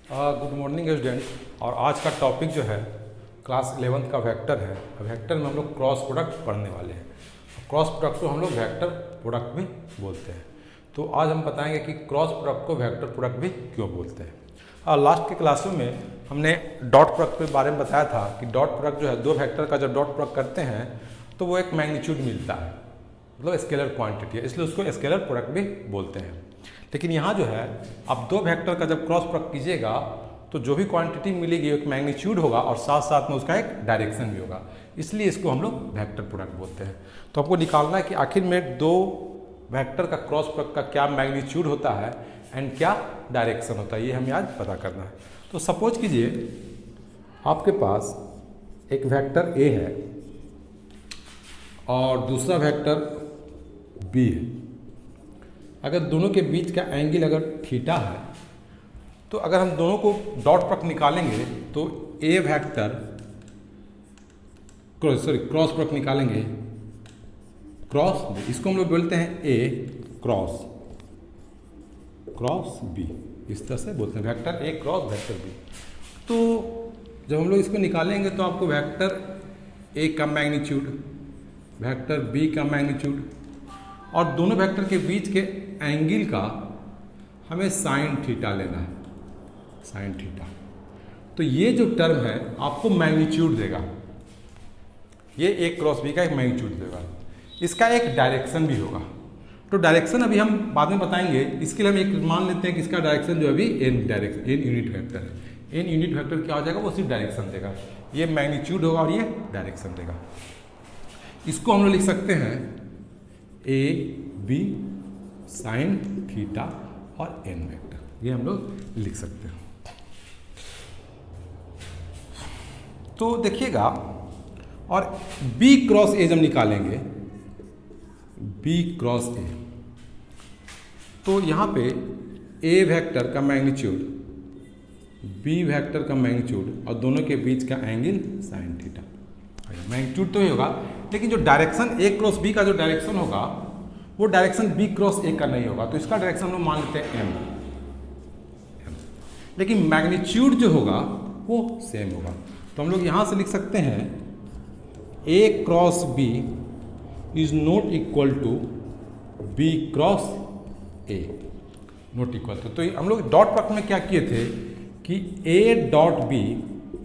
Good morning student. और आज का टॉपिक जो है क्लास 11th का वेक्टर है। वेक्टर में हम लोग क्रॉस प्रोडक्ट पढ़ने वाले हैं। क्रॉस प्रोडक्ट को हम लोग वेक्टर प्रोडक्ट भी बोलते हैं। तो आज हम बताएंगे कि क्रॉस प्रोडक्ट को वेक्टर प्रोडक्ट भी क्यों बोलते हैं। लास्ट के क्लासों में हमने डॉट प्रोडक्ट के बारे में बताया था कि डॉट प्रोडक्ट जो है, दो वेक्टर का जब डॉट प्रोडक्ट करते हैं तो वो एक मैग्नीट्यूड मिलता है, मतलब स्केलर क्वांटिटी है, इसलिए उसको स्केलर प्रोडक्ट भी बोलते हैं। लेकिन यहाँ जो है, आप दो वेक्टर का जब क्रॉस प्रोडक्ट कीजिएगा तो जो भी क्वांटिटी मिलेगी एक मैग्नीट्यूड होगा और साथ साथ में उसका एक डायरेक्शन भी होगा, इसलिए इसको हम लोग वेक्टर प्रोडक्ट बोलते हैं। तो आपको निकालना है कि आखिर में दो वेक्टर का क्रॉस प्रोडक्ट का क्या मैग्नीट्यूड होता है एंड क्या डायरेक्शन होता है, ये हमें आज पता करना है। तो सपोज कीजिए आपके पास एक वेक्टर ए है और दूसरा वेक्टर बी है। अगर दोनों के बीच का एंगल अगर थीटा है तो अगर हम दोनों को डॉट प्रोडक्ट निकालेंगे तो ए वेक्टर क्रॉस प्रोडक्ट निकालेंगे, क्रॉस इसको हम लोग बोलते हैं ए क्रॉस बी, इस तरह से बोलते हैं vector A cross vector B. तो जब हम लोग इसको निकालेंगे तो आपको वेक्टर ए का मैग्नीट्यूड, वेक्टर बी का मैग्नीट्यूड और दोनों वेक्टर के बीच के एंगल का हमें साइन थीटा लेना है, साइन थीटा। तो ये जो टर्म है आपको मैग्नीट्यूड देगा, ये एक क्रॉस बी का एक मैग्नीट्यूड देगा। इसका एक डायरेक्शन भी होगा। तो डायरेक्शन अभी हम बाद में बताएंगे। इसके लिए हम एक मान लेते हैं कि इसका डायरेक्शन जो अभी एन यूनिट वेक्टर है। एन यूनिट वेक्टर क्या हो जाएगा, वो सिर्फ डायरेक्शन देगा। ये मैग्नीट्यूड होगा और ये डायरेक्शन देगा। इसको हम लोग लिख सकते हैं ए बी साइन थीटा और एन वेक्टर, ये हम लोग लिख सकते हैं। तो देखिएगा, और बी क्रॉस ए जब निकालेंगे, बी क्रॉस ए, तो यहाँ पे ए वेक्टर का मैग्नीट्यूड, बी वेक्टर का मैग्नीट्यूड और दोनों के बीच का एंगल साइन थीटा। मैग्नीट्यूड तो ही होगा, लेकिन जो डायरेक्शन ए क्रॉस बी का जो डायरेक्शन होगा वो डायरेक्शन बी क्रॉस ए का नहीं होगा। तो इसका डायरेक्शन हम लोग मान लेते हैं एम, लेकिन मैग्नीट्यूड जो होगा वो सेम होगा। तो हम लोग यहाँ से लिख सकते हैं A cross B is not equal to B cross A, not equal to. तो हम लोग डॉट प्रोडक्ट में क्या किए थे कि A dot B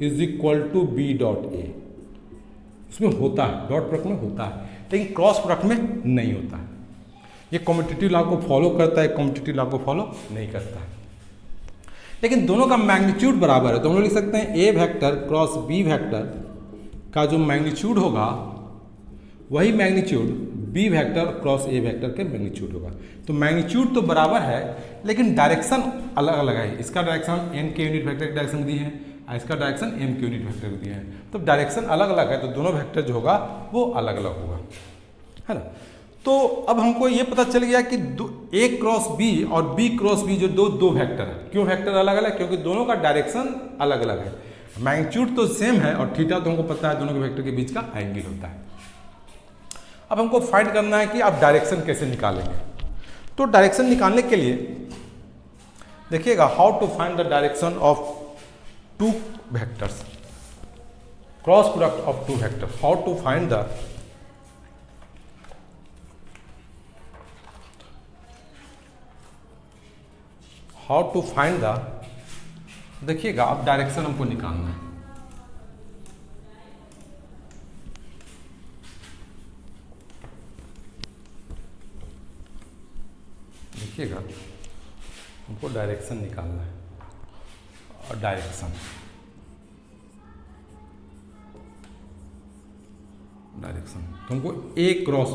is equal to B dot A, उसमें होता है, डॉट प्रोडक्ट में होता है, लेकिन क्रॉस प्रोडक्ट में नहीं होता है। ये कम्यूटेटिव लॉ को फॉलो करता है, कम्यूटेटिव लॉ को फॉलो नहीं करता है। लेकिन दोनों का मैग्नीट्यूड बराबर है, तो हम लोग लिख सकते हैं A vector cross B vector का जो मैग्नीट्यूड होगा वही magnitude B vector cross A vector के मैग्नीट्यूड होगा। तो मैग्नीट्यूड तो बराबर है लेकिन डायरेक्शन अलग अलग है। इसका डायरेक्शन एन के यूनिट वेक्टर की डायरेक्शन दी है, इसका डायरेक्शन एम के यूनिट वेक्टर दिया है। तो डायरेक्शन अलग अलग है, तो दोनों वेक्टर जो होगा वो अलग अलग होगा, है ना। तो अब हमको ये पता चल गया कि ए क्रॉस बी और बी क्रॉस बी जो दो वेक्टर है, क्यों वेक्टर अलग अलग, क्योंकि दोनों का डायरेक्शन अलग अलग है। मैग्नीट्यूड तो सेम है और थीटा तो हमको पता है दोनों के वेक्टर के बीच का एंगल होता है। अब हमको फाइंड करना है कि आप डायरेक्शन कैसे निकालेंगे। तो डायरेक्शन निकालने के लिए देखिएगा, how to find the direction of two vectors, cross product of two vector, how to find the देखिएगा, अब डायरेक्शन हमको निकालना है। देखिएगा, हमको डायरेक्शन निकालना है और डायरेक्शन तो हमको ए क्रॉस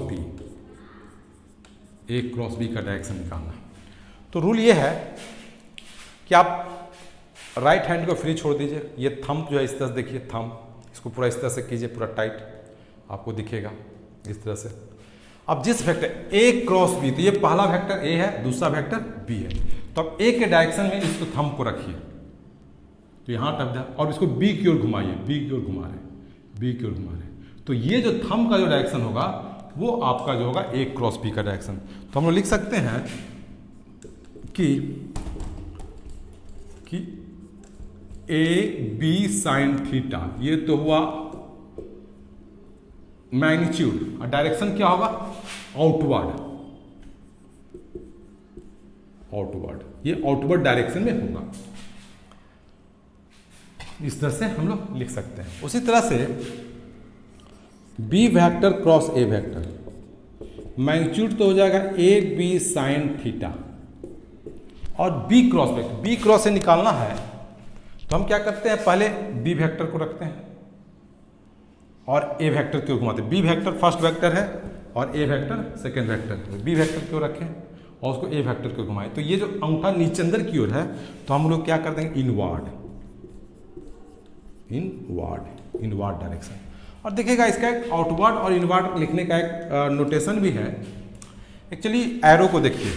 बी का डायरेक्शन निकालना है। तो रूल ये है कि आप राइट हैंड को फ्री छोड़ दीजिए। ये थंब जो है इस तरह से देखिए, थंब इसको पूरा इस तरह से कीजिए, पूरा टाइट आपको दिखेगा इस तरह से। अब जिस वेक्टर ए क्रॉस बी, तो ये पहला वेक्टर ए है, दूसरा वेक्टर बी है, तो अब ए के डायरेक्शन में इसको थंब को रखिए, तो यहाँ टप जाए और इसको बी की ओर घुमाइए, बी की ओर घुमा रहे। तो ये जो थंब का जो डायरेक्शन होगा वो आपका जो होगा ए क्रॉस बी का डायरेक्शन। तो हम लोग लिख सकते हैं कि ए बी साइन थीटा, ये तो हुआ मैग्नीट्यूड, और डायरेक्शन क्या होगा? आउटवर्ड, आउटवर्ड, ये आउटवर्ड डायरेक्शन में होगा। इस तरह से हम लोग लिख सकते हैं। उसी तरह से B vector cross A vector, magnitude तो हो जाएगा ए बी साइन थीटा, और B cross vector, B cross से निकालना है तो हम क्या करते हैं, पहले बी वेक्टर को रखते हैं और ए वेक्टर क्यों घुमाते हैं। बी वेक्टर फर्स्ट वेक्टर है और ए वेक्टर सेकेंड वेक्टर है, बी वेक्टर क्यों रखें और उसको ए वेक्टर क्यों घुमाएं। तो ये जो अंगूठा नीचे अंदर की ओर है तो हम लोग क्या कर देंगे, इनवर्ड, इनवर्ड, इनवर्ड डायरेक्शन। और देखिएगा इसका एक आउटवर्ड और इनवर्ड लिखने का एक नोटेशन भी है। एक्चुअली एरो को देखिए,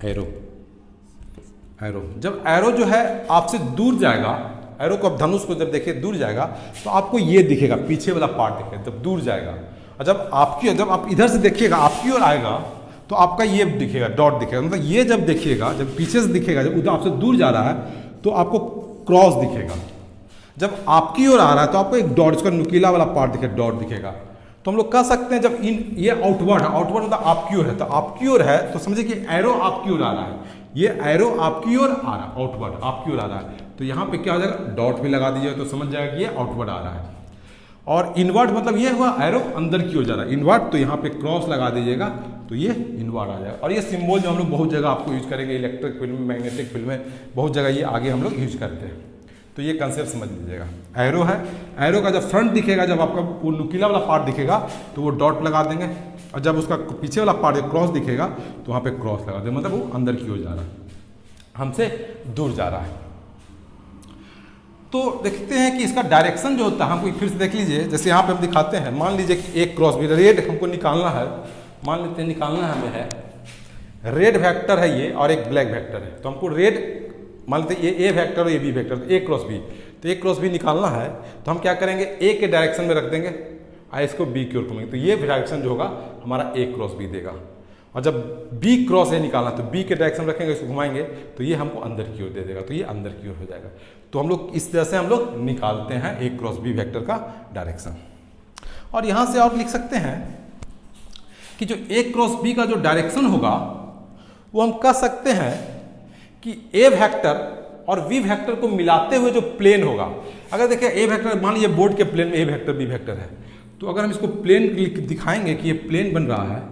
एरो, एरो, जब एरो जो है आपसे दूर जाएगा, एरो को, अब धनुष को जब देखिए दूर जाएगा तो आपको ये दिखेगा, पीछे वाला पार्ट दिखेगा जब दूर जाएगा, और जब आप इधर से देखिएगा आपकी ओर आएगा तो आपका ये दिखेगा, डॉट दिखेगा। मतलब ये जब देखिएगा, जब पीछे से दिखेगा, जब उधर आपसे दूर जा रहा है तो आपको क्रॉस दिखेगा, जब आपकी ओर आ रहा है तो आपको एक डॉट, इसका नुकीला वाला पार्ट दिखेगा, डॉट दिखेगा। तो हम लोग कह सकते हैं जब ये आउटवर्ड है, आउटवर्ड मतलब आपकी ओर है, तो आपकी ओर है तो समझिए कि एरो आपकी ओर आ रहा है, ये एरो आपकी ओर आ रहा है, आउटवर्ड आपकी ओर आ रहा है, तो यहाँ पे क्या हो जाएगा, डॉट भी लगा दीजिए तो समझ जाएगा कि ये आउटवर्ड आ रहा है। और इनवर्ड मतलब ये हुआ एरो अंदर की ओर जा रहा है, इनवर्ड तो यहाँ पे क्रॉस लगा दीजिएगा तो ये इनवर्ड आ जाएगा। और ये सिंबल जो हम लोग बहुत जगह आपको यूज करेंगे, इलेक्ट्रिक फील्ड में, मैग्नेटिक फील्ड में, बहुत जगह ये आगे हम लोग यूज करते हैं। तो ये कंसेप्ट समझ लीजिएगा। एरो है, एरो का जब फ्रंट दिखेगा, जब आपका वो नुकीला वाला पार्ट दिखेगा तो वो डॉट लगा देंगे, और जब उसका पीछे वाला पार्ट क्रॉस दिखेगा तो वहाँ पे क्रॉस लगा देंगे, मतलब वो अंदर की ओर जा रहा है, हमसे दूर जा रहा है। तो देखते हैं कि इसका डायरेक्शन जो होता है, हमको फिर से देख लीजिए, जैसे यहाँ पे हम दिखाते हैं, मान लीजिए कि एक क्रॉस भी रेड हमको निकालना है, मान लेते हैं निकालना हमें है, रेड वेक्टर है ये और एक ब्लैक वेक्टर है, तो हमको रेड मान लेते हैं ये ए वेक्टर और ये बी वेक्टर, तो ए क्रॉस बी, तो ए क्रॉस बी निकालना है तो हम क्या करेंगे, ए के डायरेक्शन में रख देंगे और इसको बी की ओर घुमाएंगे, तो ये डायरेक्शन जो होगा हमारा ए क्रॉस बी देगा। और जब बी क्रॉस ए निकालना तो बी के डायरेक्शन रखेंगे, इसको घुमाएंगे तो ये हमको अंदर की ओर दे देगा, तो ये अंदर की ओर हो जाएगा। तो हम लोग इस तरह से हम लोग निकालते हैं ए क्रॉस बी वेक्टर का डायरेक्शन। और यहाँ से और लिख सकते हैं कि जो ए क्रॉस बी का जो डायरेक्शन होगा वो हम कह सकते हैं कि ए वेक्टर और वी वेक्टर को मिलाते हुए जो प्लेन होगा, अगर देखिए ए वेक्टर, मान लीजिए बोर्ड के प्लेन में ए वेक्टर बी वेक्टर है, तो अगर हम इसको प्लेन दिखाएंगे कि ये प्लेन बन रहा है,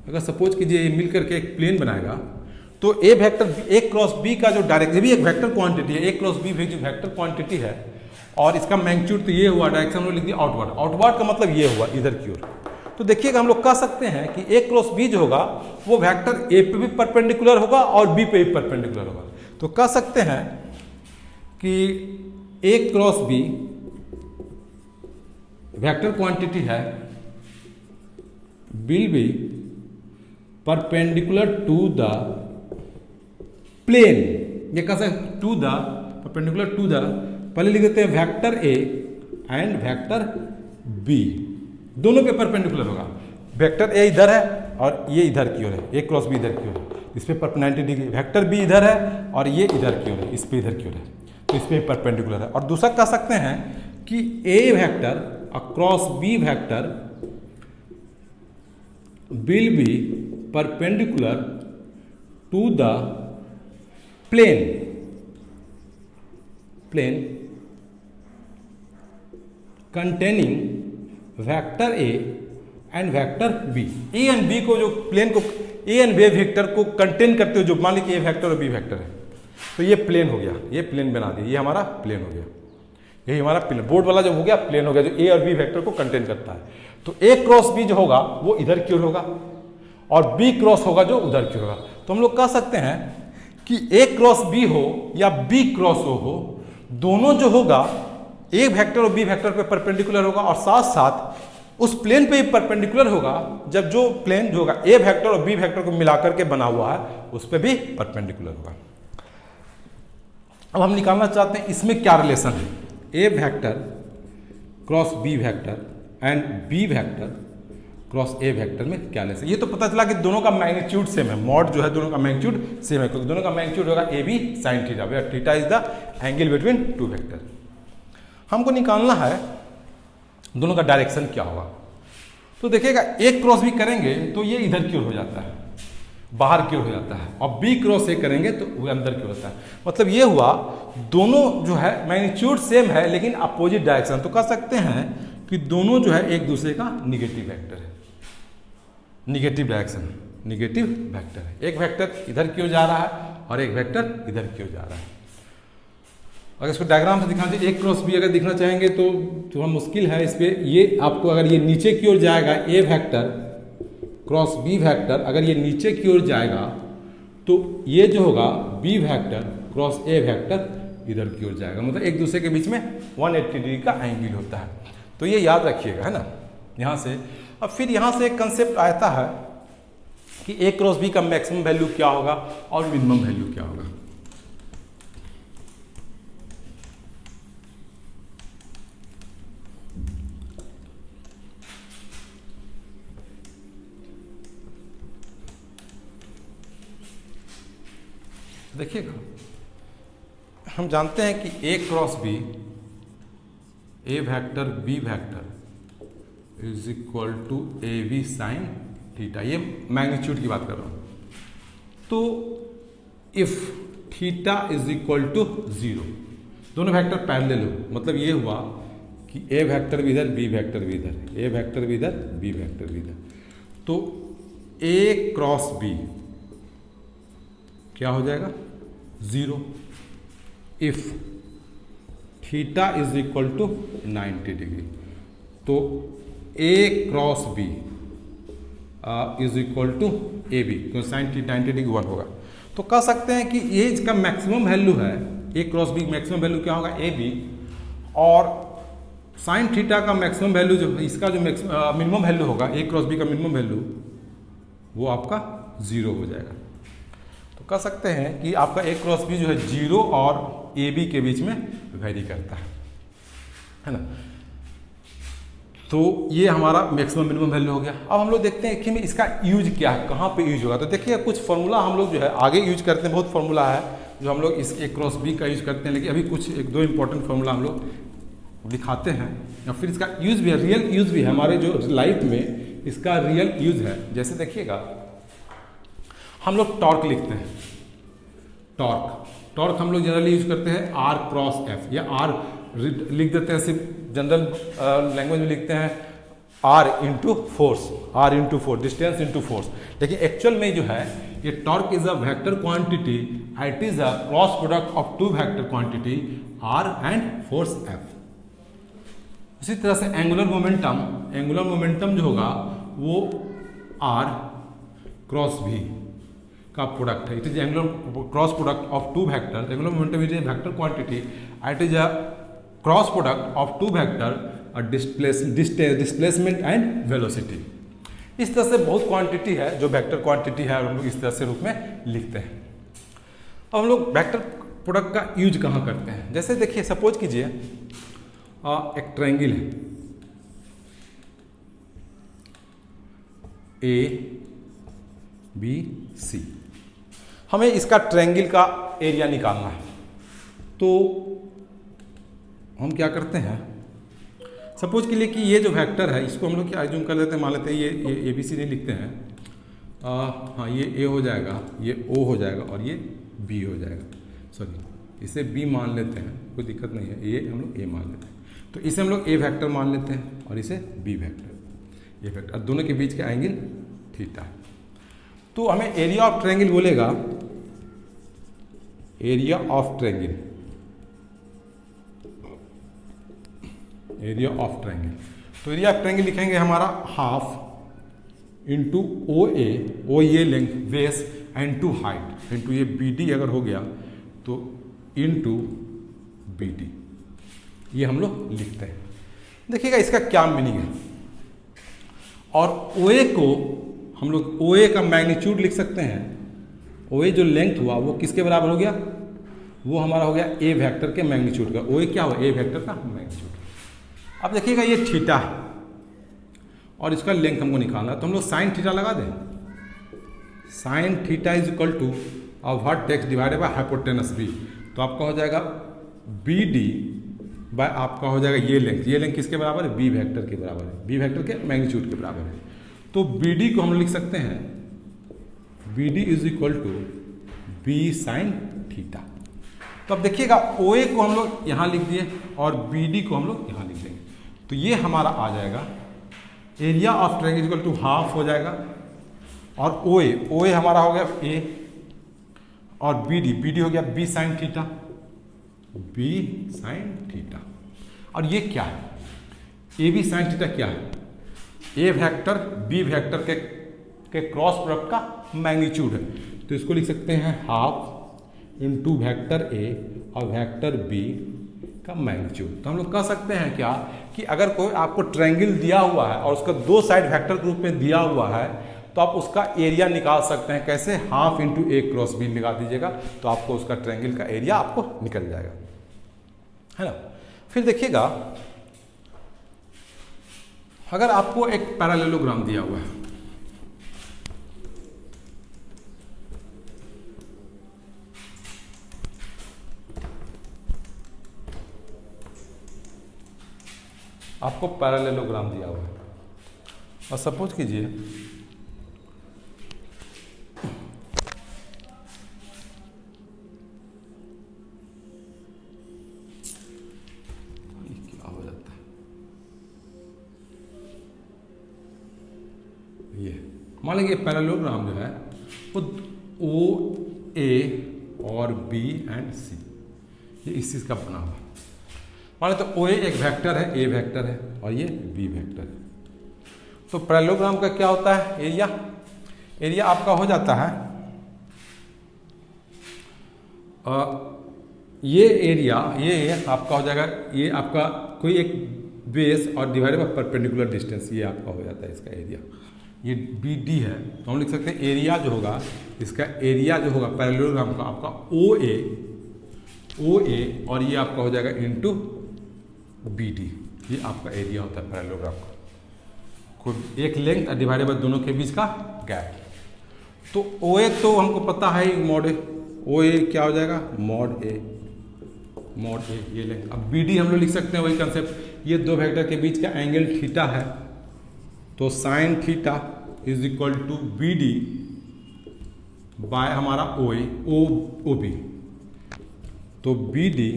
अगर सपोज कीजिए ये मिल करके एक प्लेन बनाएगा, तो ए वेक्टर ए क्रॉस बी का जो डायरेक्शन, ये भी एक वेक्टर क्वांटिटी है, ए क्रॉस बी जो वेक्टर क्वांटिटी है, और इसका मैग्नीट्यूड तो ये हुआ, डायरेक्शन हम लोग लिख दिया आउटवर्ड, आउटवर्ड का मतलब ये हुआ इधर की ओर। तो देखिएगा हम लोग कह सकते हैं कि ए क्रॉस बी जो होगा वो वेक्टर ए पे भी परपेंडिकुलर होगा और बी पे भी परपेंडिकुलर होगा। तो कह सकते हैं कि A cross B vector quantity है, will be perpendicular to the plane, ये कह सकते to the perpendicular to the, पहले लिख देते हैं vector A and vector B, दोनों पे परपेंडिकुलर होगा। वेक्टर ए इधर है और ये इधर की ओर है, ए क्रॉस बी इधर की ओर है, इस पे 90 डिग्री, वेक्टर बी इधर है और ये इधर की ओर है, इस पे इधर की ओर है, तो इस पे परपेंडिकुलर है। और दूसरा कह सकते हैं कि A vector across B vector will be perpendicular to the plane, plane containing vector A and vector B, A and B को, जो प्लेन को, ए एंड बी वेक्टर को कंटेन करते हुए, जो मान लीजिए ए वेक्टर और बी वेक्टर है, तो ये प्लेन हो गया, ये प्लेन बना दिया, ये हमारा प्लेन हो गया, यही हमारा प्लेन, बोर्ड वाला जो हो गया प्लेन हो गया, जो ए और बी वेक्टर को कंटेन करता है। तो ए क्रॉस बी जो होगा वो इधर की ओर होगा और बी क्रॉस होगा जो उधर की ओर होगा। तो हम लोग कह सकते हैं कि ए क्रॉस बी हो या बी क्रॉस हो, दोनों जो होगा ए वेक्टर और बी वेक्टर पे परपेंडिकुलर होगा और साथ साथ उस प्लेन पे ही परपेंडिकुलर होगा, जब जो प्लेन जो होगा ए वेक्टर और बी वेक्टर को मिलाकर के बना हुआ है उस पे भी परपेंडिकुलर होगा। अब हम निकालना चाहते हैं इसमें क्या रिलेशन है, A vector cross B vector and B vector cross A vector में क्या ले सकते। ये तो पता चला कि दोनों का मैग्नीट्यूड सेम है, मॉड जो है दोनों का मैग्नीट्यूड सेम है, क्योंकि दोनों का मैग्नीट्यूड होगा A B sine theta, where theta is the angle between two vector. हमको निकालना है दोनों का डायरेक्शन क्या होगा। तो देखिएगा एक क्रॉस बी करेंगे तो ये इधर की ओर हो जाता है, बाहर की ओर हो जाता है, और बी क्रॉस ए करेंगे तो वो अंदर की ओर होता है। मतलब ये हुआ दोनों जो है मैग्नीट्यूड सेम है लेकिन अपोजिट डायरेक्शन। तो कह सकते हैं कि दोनों जो है एक दूसरे का निगेटिव वेक्टर है, निगेटिव डायरेक्शन, निगेटिव वेक्टर है। एक वेक्टर इधर की ओर जा रहा है और एक वेक्टर इधर की ओर जा रहा है। अगर इसको डायग्राम से दिखाना चाहिए, एक क्रॉस बी अगर दिखना चाहेंगे तो थोड़ा मुश्किल है इस पर। ये आपको अगर ये नीचे की ओर जाएगा ए वेक्टर क्रॉस बी वेक्टर, अगर ये नीचे की ओर जाएगा तो ये जो होगा B vector cross A vector इधर की ओर जाएगा। मतलब एक दूसरे के बीच में 180 डिग्री का एंगल होता है। तो ये याद रखिएगा, है ना, यहाँ से। अब फिर यहाँ से एक कंसेप्ट आता है कि ए क्रॉस बी का मैक्सिमम वैल्यू क्या होगा और मिनिमम वैल्यू क्या होगा। देखिएगा, हम जानते हैं कि A cross B, A vector B vector is equal to A B sine theta. ये मैग्नीट्यूड की बात कर रहा हूं। तो if theta is equal to 0, दोनों वेक्टर पैरेलल हो, मतलब ये हुआ कि ए वेक्टर भी इधर बी वेक्टर भी इधर, ए वेक्टर भी इधर बी वेक्टर भी इधर। तो ए क्रॉस बी क्या हो जाएगा 0 if theta is equal to 90 degree. तो A cross B is equal to A B, क्योंकि साइन 90 डिग्री 1 होगा। तो कह सकते हैं कि ये इसका मैक्सिमम वैल्यू है, ए क्रॉस बी मैक्सिमम वैल्यू क्या होगा ए बी, और साइन थीटा का मैक्सिमम वैल्यू जो इसका जो मिनिमम वैल्यू होगा ए क्रॉस बी का मिनिमम वैल्यू वो आपका 0 हो जाएगा। तो कह सकते हैं कि आपका ए क्रॉस बी जो है 0 और ए बी के बीच में वेरी करता है ना। तो ये हमारा मैक्सिमम मिनिमम वैल्यू हो गया। अब हम लोग देखते हैं कि इसका यूज क्या है, कहाँ पे यूज होगा। तो देखिए कुछ फार्मूला हम लोग जो है आगे यूज करते हैं, बहुत फार्मूला है जो हम लोग इस ए क्रॉस बी का यूज करते हैं, लेकिन अभी कुछ एक दो इंपॉर्टेंट फार्मूला हम लोग दिखाते हैं, या फिर इसका यूज भी है, रियल यूज भी है हमारे जो लाइफ में, इसका रियल यूज है। जैसे देखिएगा हम लोग टॉर्क लिखते हैं, टॉर्क हम लोग जनरली यूज करते हैं आर क्रॉस एफ, या आर लिख देते हैं, सिर्फ जनरल लैंग्वेज में लिखते हैं R into force, R into force, distance into force. लेकिन एक्चुअल में जो है ये torque is a vector quantity, it is a cross product of two vector quantity R and force F. इसी तरह से एंगुलर मोमेंटम जो होगा वो आर क्रॉस भी का प्रोडक्ट है, it is angular cross product of two vector. Angular momentum is a vector quantity, it is a cross product of two vector displacement and velocity. इस तरह से बहुत क्वांटिटी है जो वेक्टर क्वांटिटी है और हम लोग इस तरह से रूप में लिखते हैं। अब हम लोग वेक्टर प्रोडक्ट का यूज कहाँ करते हैं। जैसे देखिए सपोज कीजिए एक ट्रायंगल है ए बी सी, हमें इसका ट्रायंगल का एरिया निकालना है। तो हम क्या करते हैं, सपोज के लिए कि ये जो वेक्टर है इसको हम लोग क्या जूम कर लेते हैं, मान लेते हैं ये ए बी सी नहीं लिखते हैं, हाँ ये ए हो जाएगा, ये ओ हो जाएगा और ये बी हो जाएगा, सॉरी इसे बी मान लेते हैं, कोई दिक्कत नहीं है, ये हम लोग ए मान लेते हैं। तो इसे हम लोग ए वेक्टर मान लेते हैं और इसे बी वेक्टर, ये वेक्टर, दोनों के बीच का एंगल थीटा। तो हमें एरिया ऑफ ट्रायंगल बोलेगा, area of triangle, area of triangle. तो एरिया ऑफ ट्रायंगल लिखेंगे हमारा half into O A length base into height into ये बी डी अगर हो गया तो इंटू बी डी, ये हम लोग लिखते हैं। देखिएगा इसका क्या मीनिंग है। और ओ ए को हम लोग ओ ए का मैग्नीट्यूड लिख सकते हैं। ओ ए जो लेंथ हुआ वो किसके बराबर हो गया, वो हमारा हो गया ए वेक्टर के मैग्नीट्यूड का। ओ ए क्या हुआ, ए वेक्टर का मैग्नीट्यूड। अब देखिएगा ये थीटा है और इसका लेंथ हमको निकालना है, तो हम लोग साइन थीटा लगा दें। Sine theta is equal to what takes divided by hypotenuse B, तो आपका हो जाएगा बी डी बाय आपका हो जाएगा ये लेंथ किसके बराबर है, बी वेक्टर के बराबर है, बी वेक्टर के मैग्नीट्यूड के बराबर है। तो बी डी को हम लिख सकते हैं B D is equal to B sine theta. तो अब देखिएगा ओ ए को हम लोग यहाँ लिख दिए और बी डी को हम लोग यहाँ लिख देंगे, तो ये हमारा आ जाएगा area of triangle equal to half हो जाएगा, और ओ ए हमारा हो गया ए, और बी डी हो गया B sine theta, B sine theta. और ये क्या है, ए बी साइन थीटा क्या है, ए वेक्टर बी वेक्टर के क्रॉस प्रोडक्ट का मैग्नीट्यूड है, तो इसको लिख सकते हैं हाफ इंटू वेक्टर ए और वेक्टर बी का मैग्नीट्यूड। तो हम लोग कह सकते हैं क्या कि अगर कोई आपको ट्रायंगल दिया हुआ है और उसका दो साइड वेक्टर ग्रुप में दिया हुआ है, तो आप उसका एरिया निकाल सकते हैं कैसे, हाफ इंटू ए क्रॉस बी लगा दीजिएगा, तो आपको उसका ट्रायंगल का एरिया आपको निकल जाएगा, है ना। फिर देखिएगा अगर आपको एक पैरेललोग्राम दिया हुआ है, आपको पैरेललोग्राम दिया हुआ है और सपोज कीजिए क्या हो जाता है, ये मान लीजिए पैरेललोग्राम जो है वो ओ ए और बी एंड सी, ये इस चीज़ का बना हुआ है। मान तो ओ एक वेक्टर है, ए वेक्टर है और ये बी वेक्टर है। तो पैरेललोग्राम का क्या होता है, एरिया आपका हो जाता है ये एरिया ये आपका हो जाएगा, ये आपका कोई एक बेस और डिवाइडेड बाय परपेंडिकुलर डिस्टेंस, ये आपका हो जाता है इसका एरिया। ये बी डी है, तो हम लिख सकते हैं एरिया जो होगा, इसका एरिया जो होगा पैरेललोग्राम का आपका ओ ए और ये आपका हो जाएगा इनटू बी डी, ये आपका एरिया होता है पैरेललोग्राम का, कोई एक लेंथ डिवाइडेड बाय दोनों के बीच का गैप। तो ओ ए तो हमको पता है मॉड ए, ओ ए क्या हो जाएगा मॉड ए ये लेंथ। अब बी डी हम लोग लिख सकते हैं वही कंसेप्ट, ये दो वेक्टर के बीच का एंगल थीटा है, तो sine theta is equal to B D by हमारा ओ बी, तो B D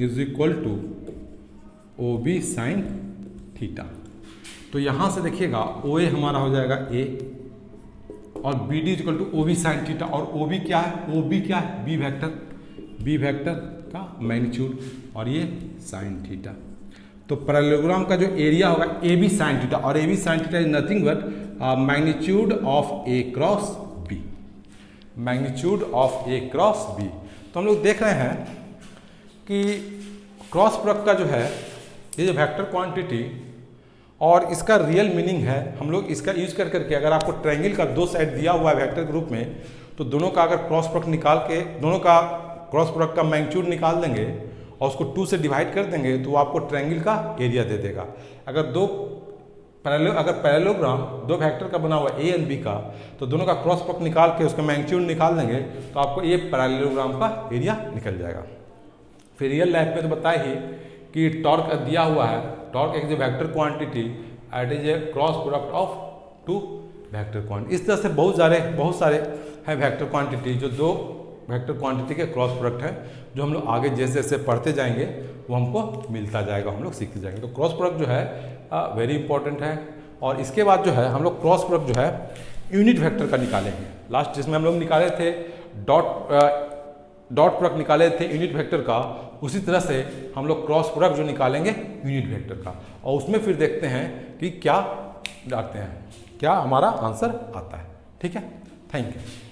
is equal to O B sine theta. तो यहाँ से देखिएगा ओ ए हमारा हो जाएगा ए और B D equal to O B sine theta, और ओ बी क्या है, बी वेक्टर का मैग्नीट्यूड और ये साइन थीटा। तो पैरेललोग्राम का जो एरिया होगा ए बी साइन थीटा, और A B sine theta is nothing but magnitude of A cross B, magnitude of A cross B. तो हम लोग देख रहे हैं कि क्रॉस प्रोडक्ट का जो है ये जो वेक्टर क्वांटिटी और इसका रियल मीनिंग है, हम लोग इसका यूज कर करके अगर आपको ट्रायंगल का दो साइड दिया हुआ है वेक्टर ग्रुप में, तो दोनों का अगर क्रॉस प्रोडक्ट निकाल के दोनों का क्रॉस प्रोडक्ट का मैग्नीट्यूड निकाल देंगे और उसको 2 से डिवाइड कर देंगे, तो वो आपको ट्रायंगल का एरिया दे देगा। अगर पैरेललोग्राम दो वेक्टर का बना हुआ ए एंड बी का, तो दोनों का क्रॉस प्रोडक्ट निकाल के उसका मैग्नीट्यूड निकाल देंगे, तो आपको ये पैरेललोग्राम का एरिया निकल जाएगा। फिर रियल लाइफ में तो बताए ही कि टॉर्क दिया हुआ है, टॉर्क एक जो vector quantity it is a cross product of two vector quantity. इस तरह से बहुत सारे हैं वेक्टर क्वांटिटी, जो दो वेक्टर क्वांटिटी के क्रॉस प्रोडक्ट है, जो हम लोग आगे जैसे जैसे पढ़ते जाएंगे वो हमको मिलता जाएगा, हम लोग सीखते जाएंगे। तो क्रॉस प्रोडक्ट जो है वेरी इंपॉर्टेंट है। और इसके बाद जो है हम लोग क्रॉस प्रोडक्ट जो है यूनिट वेक्टर का निकालेंगे। लास्ट जिसमें हम लोग निकाले थे डॉट प्रोडक्ट निकाले थे यूनिट वेक्टर का, उसी तरह से हम लोग क्रॉस प्रोडक्ट जो निकालेंगे यूनिट वेक्टर का, और उसमें फिर देखते हैं कि क्या डालते हैं, क्या हमारा आंसर आता है। ठीक है, थैंक यू।